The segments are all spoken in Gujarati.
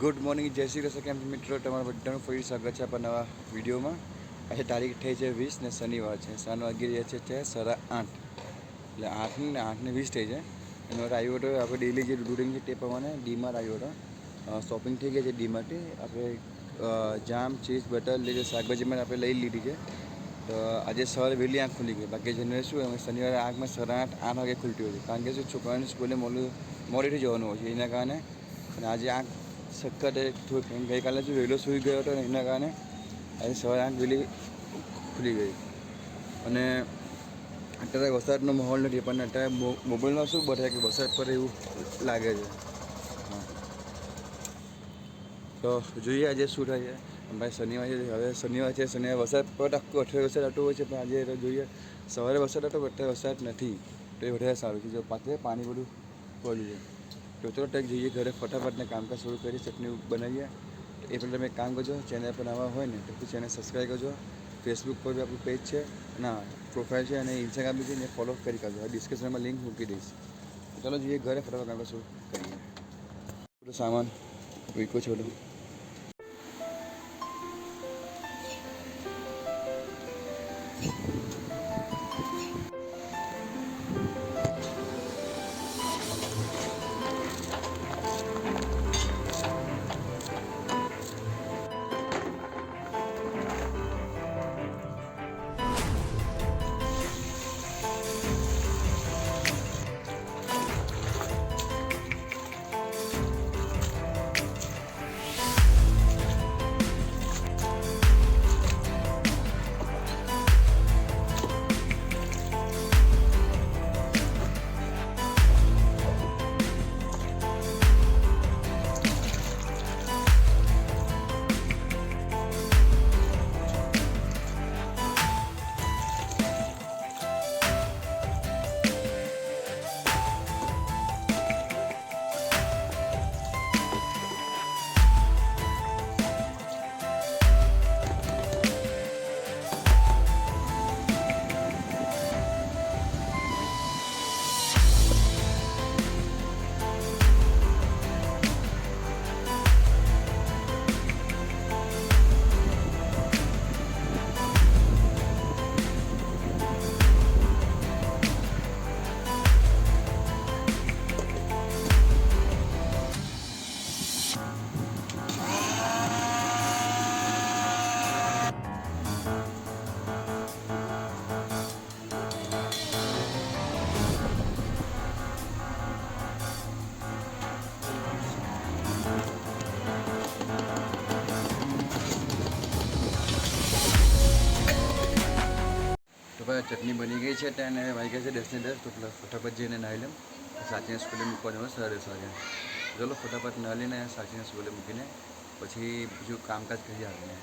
ગુડ મોર્નિંગ, જય શ્રી કૃષ્ણ. કેમ મિત્રો, તમારા બધાનું ફરી સ્વાગત છે આપણા નવા વિડીયોમાં. આજે તારીખ થઈ છે 20 ને શનિવાર છે. સાંજ વાગી રહ્યા છે 8:30, એટલે 8:20 થઈ છે. એનો આવ્યો હતો આપણે ડેલી જે રૂટીન છે તે પ્રમાણે ડીમાર્ટ આવ્યો હતો. શોપિંગ થઈ ગઈ છે ડીમાર્ટથી. આપણે જામ, ચીઝ, બટર લીધે શાકભાજીમાં આપણે લઈ લીધી છે. તો આજે સવારે વહેલી આંખ ખુલી ગઈ. બાકી જનરલ શું અમે શનિવારે આંખમાં 8:30 વાગે ખુલતી હોય છે, કારણ કે શું છોકરાઓને સ્કૂલે મોડેથી જવાનું હોય છે, એના કારણે. અને આજે આંખ સખત ગઈકાલે શું વહેલો સૂઈ ગયો હતો ને એના કારણે આજે સવારે આંખ વહેલી ખુલી ગઈ. અને અત્યારે વરસાદનો માહોલ નથી, પણ અત્યારે મોબાઈલમાં શું બતાવે કે વરસાદ પર એવું લાગે છે. હા, તો જોઈએ આજે શું થાય છે. ભાઈ શનિવાર છે, હવે શનિવાર છે, શનિવાર વરસાદ પર આખું અઠવાડિયે વરસાદ આવતો હોય છે, પણ આજે જોઈએ સવારે વરસાદ હતો, અત્યારે વરસાદ નથી. તો એ વધારે સારું છે. જો પાણી બધું પડ્યું છે. તો ચલો ટેક જઈએ ઘરે, ફટાફટને કામકાજ શરૂ કરી, ચટણી બનાવીએ. એ પહેલાં તમે એક કામ કરજો, ચેનલ પર નવા હોય ને તો ચેનલ સબસ્ક્રાઈબ કરજો. ફેસબુક પર બી આપણું પેજ છે, ના પ્રોફાઇલ છે, અને ઇન્સ્ટાગ્રામ બી છે, એને ફોલો કરી કરજો. ડિસ્ક્રિપ્શનમાં લિંક મૂકી દઈશ. ચાલો જઈએ ઘરે, ફટાફટ કામકાજ શરૂ કરીએ. બધો સામાન મૂક્યો છે બધું. ચટણી બની ગઈ છે, અને વાગી ગયા છે 10 ને 10. તો ફટાફટ જઈને નાહી લઉં, સાચીને સ્કૂલે મૂકવા જવાનું 10:30 વાગે. ચલો ફટાફટ નાહી લઈને સાચીને સ્કૂલે મૂકીને પછી બીજું કામકાજ કરી આવીને.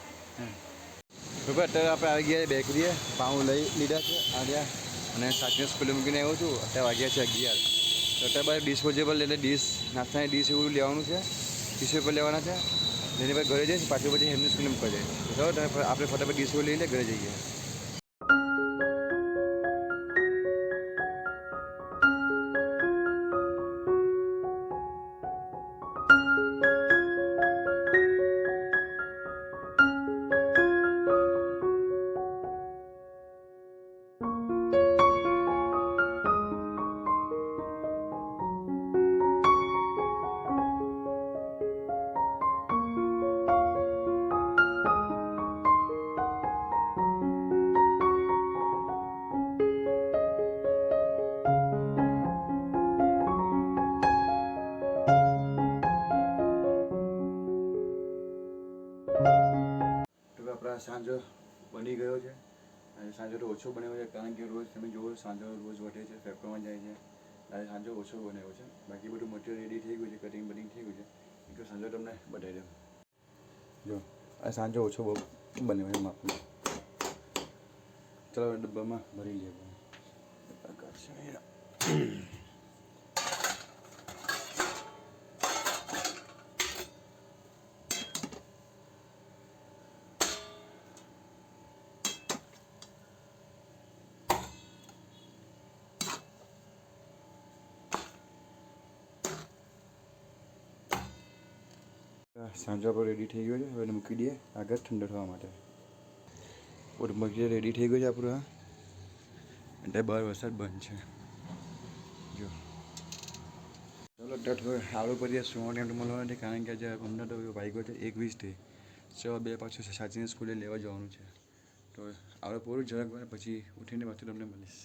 બરાબર, અત્યારે આપણે આવી ગયા બેકરીએ, પાઉં લઈ લીધા છે આવ્યા, અને સાચીને સ્કૂલે મૂકીને આવ્યો છું. અત્યારે વાગ્યા છે 11. તો અત્યારે બાદ ડિસ્પોઝેબલ એટલે ડીશ, નાસ્તાની ડીશ એવું લેવાનું છે, 30 રૂપિયા લેવાના છે. જેની પાસે ઘરે જઈશ, પાછું પછી એમની સ્કૂલે મૂકવા જાય. બરાબર, આપણે ફટાફટ ડીશો લઈને ઘરે જઈએ. આપણા સાંજો બની ગયો છે. અને સાંજો તો ઓછો બનાવ્યો છે, કારણ કે રોજ તમે જુઓ સાંજો રોજ વધે છે, ફેક્ટરીમાં જાય છે. આજે સાંજો ઓછો બનાવ્યો છે. બાકી બધું મટીરિયલ રેડી થઈ ગયું છે, કટિંગ બટિંગ થઈ ગયું છે. એટલે સાંજો તમને બતાવી દઉં. જો આ સાંજો ઓછો બહુ બન્યો છે માપનો. ચલો ડબ્બામાં ભરી લઈએ. સાંજો આપણો રેડી થઈ ગયો છે. હવે મૂકી દઈએ આગળ ઠંડો થવા માટે. બધું મટીરિયલ રેડી થઈ ગયું છે આપણું. હા એટલે બહાર વરસાદ બંધ છે જો. ચાલો અત્યારે થોડું સારું કરીએ. સુવાનો ટાઈમ તો મળવાનો નથી કારણ કે આજે હમણાં તો વાગ્યો છે 1:20 થઈ. 2 પાછું સાચીને સ્કૂલે લેવા જવાનું છે. તો આપણે પૂરું જરાક વાર પછી ઉઠીને પાછું તમને મળીશ.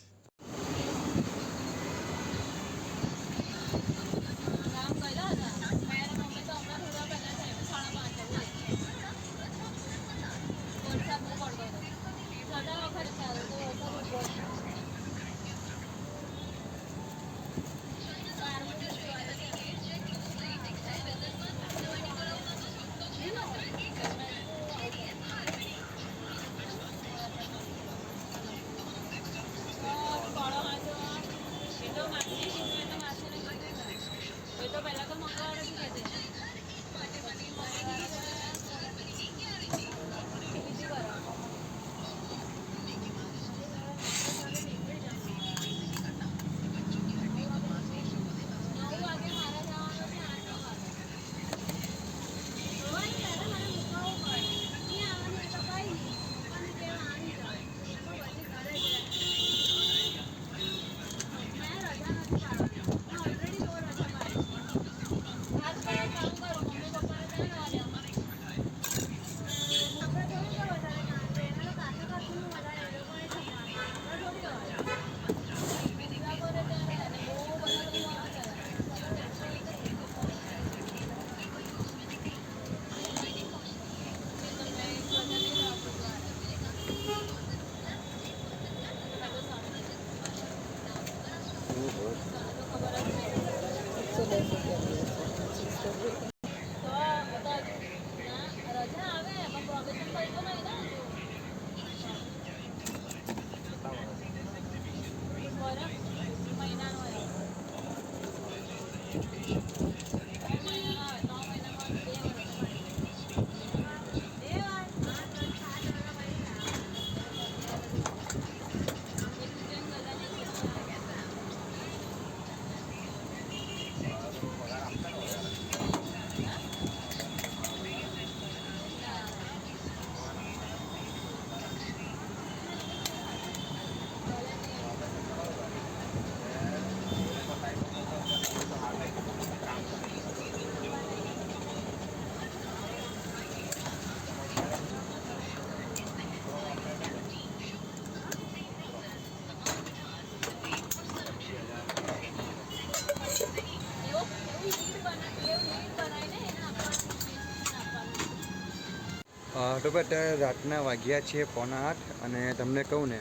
તો અત્યારે રાતના વાગ્યા છે 7:45 અને તમને કહું ને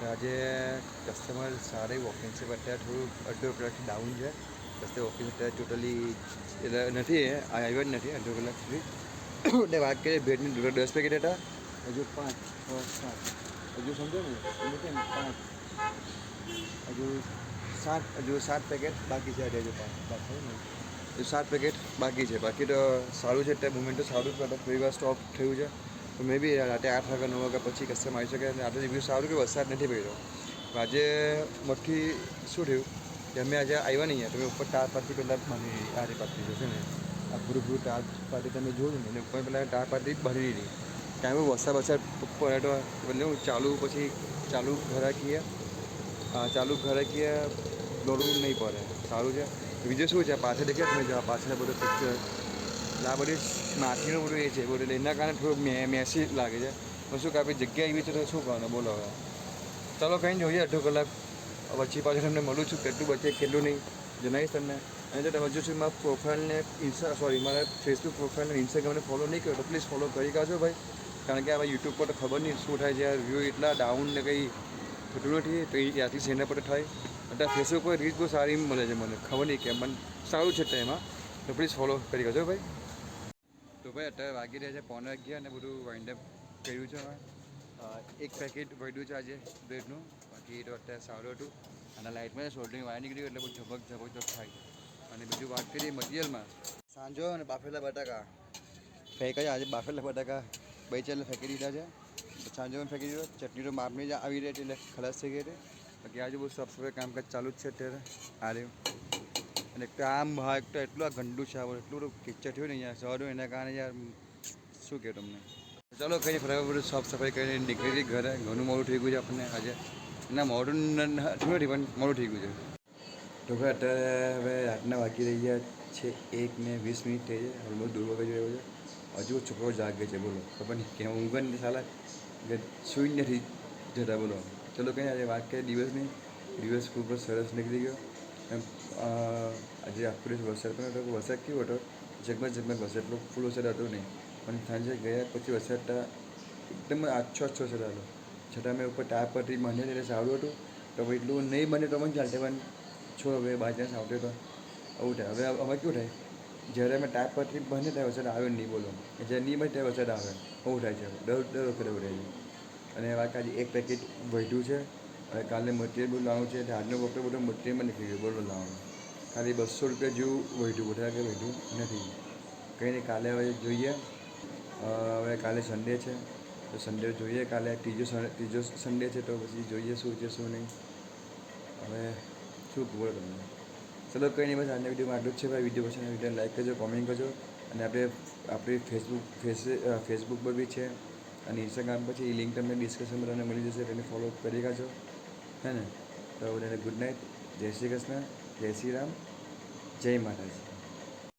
આજે કસ્ટમર સારી વોકિંગ છે. અત્યારે થોડું અડધો કલાકથી ડાઉન છે. કસ્ટમર વોકિંગ અત્યારે ટોટલી નથી આવ્યો જ નથી અડધો કલાક સુધી. એટલે વાત કરીએ ભેટની 10 પેકેટ હતા, હજુ 5 6 7 હજુ સમજો ને કેમ 5 હજુ 7 પેકેટ બાકી છે. હજુ 7 પેકેટ બાકી છે. બાકી તો સારું છે. અત્યારે મુમેન્ટ તો સારું છે. થોડી વાર સ્ટોપ થયું છે. તો મે બી રાતે 8 વાગ્યા 9 વાગ્યા પછી કસ્ટમર આવી શકે. રાતે રિવ્યૂ સારું કે વરસાદ નથી પડ્યો. આજે મઠ્ઠી શું થયું કે અમે આજે આવ્યા નહીં. તમે ઉપર ટાર પાર્ટી પહેલાં બાંધી આરી પાર્ટી જશે ને આ પૂરું ટાર પાર્ટી તમે જોયું ને ઉપર પહેલાં ટાર પાર્ટી જ બાંધી દીધી. કારણ કે વરસાદ પડે તો એટલે ચાલુ ઘરાકીએ દોડવું નહીં પડે. સારું છે. બીજું શું છે પાછળ દેખ્યા તમે જવા પાછળ બધું પિક્ચર આ બધી માટીનું બધું એ છે બધું એના કારણે થોડુંક મેસી લાગે છે. પણ શું કે આપણી જગ્યા એવી છે તો શું કરવાનું બોલો હવે. ચાલો કંઈ જોઈએ અડધો કલાક પછી પાછું તમને મળું છું. કેટલું બચે કેટલું નહીં જણાવીશ તમને. અને જો તમે હજુ સુધી મારા પ્રોફાઇલને મારા ફેસબુક પ્રોફાઇલને ઇન્સ્ટાગ્રામને ફોલો નહીં કર્યો તો પ્લીઝ ફોલો કરી કાઢજો ભાઈ. કારણ કે હવે યુટ્યુબ પર તો ખબર નહીં શું થાય છે. વ્યૂ એટલા ડાઉન ને કંઈ થતું નથી તો એ ત્યાંથી સેના પર થાય. અત્યારે ફેસબુક પર રીચ બહુ સારી મળે છે મને ખબર નહીં કેમ મને સારું છે એમાં. તો પ્લીઝ ફોલો કરી કાઢજો ભાઈ. તો ભાઈ અત્યારે વાગી રહ્યા છે 11:15 અને બધું વાઇન્ડ અપ કર્યું છે. એક પેકેટ વધ્યું છે આજે બ્રેડનું. બાકી તો અત્યારે સારું હતું. અને લાઇટમાં સોલ્ડરિંગ વાયર નીકળી ગયું એટલે બહુ ઝબક થાય. અને બીજું વાત કરીએ મટીરિયલમાં સાંજો અને બાફેલા બટાકા ફેંકાય. આજે બાફેલા બટાકા બે ચાર ફેંકી દીધા છે. સાંજો પણ ફેંકી દીધો. ચટણી તો માપની જ આવી રહી એટલે ખલાસ થઈ ગઈ હતી. બાકી આજે બહુ સાફ સફાઈ કામકાજ ચાલુ જ છે અત્યારે આ રહ્યું. અને એક તો આમ એક તો એટલું આ ગંદુ છે એટલું બધું કિચડ થયું ને અહીંયા સવારનું એના કારણે યાર શું કહે તમને. ચાલો કંઈ ફટાફટ બધું સાફ સફાઈ કરીને નીકળી ઘરે. ઘણું મોડું થઈ ગયું છે આપણને આજે. ના મોડું થયું નથી પણ મોડું થઈ ગયું છે. તો ભાઈ અત્યારે હવે રાતના વાગી રહ્યા છે 1:20 થઈ છે. હવે બહુ દૂર વગર રહ્યો છે. હજુ છોકરો જાગે છે બોલો. ખબર નહીં કે ઊંઘ જ નહીં સાલા કે સુઈ નથી જતા બોલો. ચલો કંઈ આજે વાત કરીએ દિવસની. દિવસ ખૂબ જ સરસ નીકળી ગયો. એમ આજે આખો દિવસ વરસાદ પણ હતો. વરસાદ કેવો હતો ઝગમગ વરસાદ એટલો ફૂલ વરસાદ હતો નહીં. પણ સાંજે ગયા પછી વરસાદ એકદમ આછો વરસાદ હતો. છતાં મેં ઉપર ટાપ પરથી મને એટલે સારું હતું. તો ભાઈ એટલું નહીં બને તો પણ ચાલશે પણ છો હવે બાય ચાન્સ આવતો તો આવું થાય. હવે હવે કેવું થાય જ્યારે અમે ટાપ પરથી બને ત્યારે વરસાદ આવ્યો નહીં બોલો. જ્યારે નહીં બને ત્યારે વરસાદ આવે આવું થાય છે. દર વખતે એવું થાય છે. અને વાત આજે એક પેકેટ વધ્યું છે. હવે કાલે મટીરિયલ બધું લાવવાનું છે. એટલે આજનો વખતે બધું મટીરિયલમાં નીકળી ગયું બધું લાવવાનું. ખાલી 200 રૂપિયા જેવું વધ્યું વધારે કંઈ વધ્યું નથી. કંઈ નહીં કાલે હવે જોઈએ. હવે કાલે સન્ડે છે તો સન્ડે જોઈએ. કાલે ત્રીજો સન્ડે છે તો પછી જોઈએ શું છે શું નહીં. હવે શું બોલો તમને. ચલો કંઈ નહીં બસ આજના વિડીયોમાં આટલું જ છે. ભાઈ વિડીયો પસંદ વિડીયો લાઈક કરજો, કોમેન્ટ કરજો. અને આપણી ફેસબુક પર બી છે અને ઇન્સ્ટાગ્રામ પર છે. એ લિંક તમને ડિસ્કશનમાં તમને મળી જશે. તેને ફોલો કરી કાઢજો હે ને. તો બધાને ગુડ નાઇટ. જય શ્રી કૃષ્ણ, જય શ્રી રામ, જય માતાજી.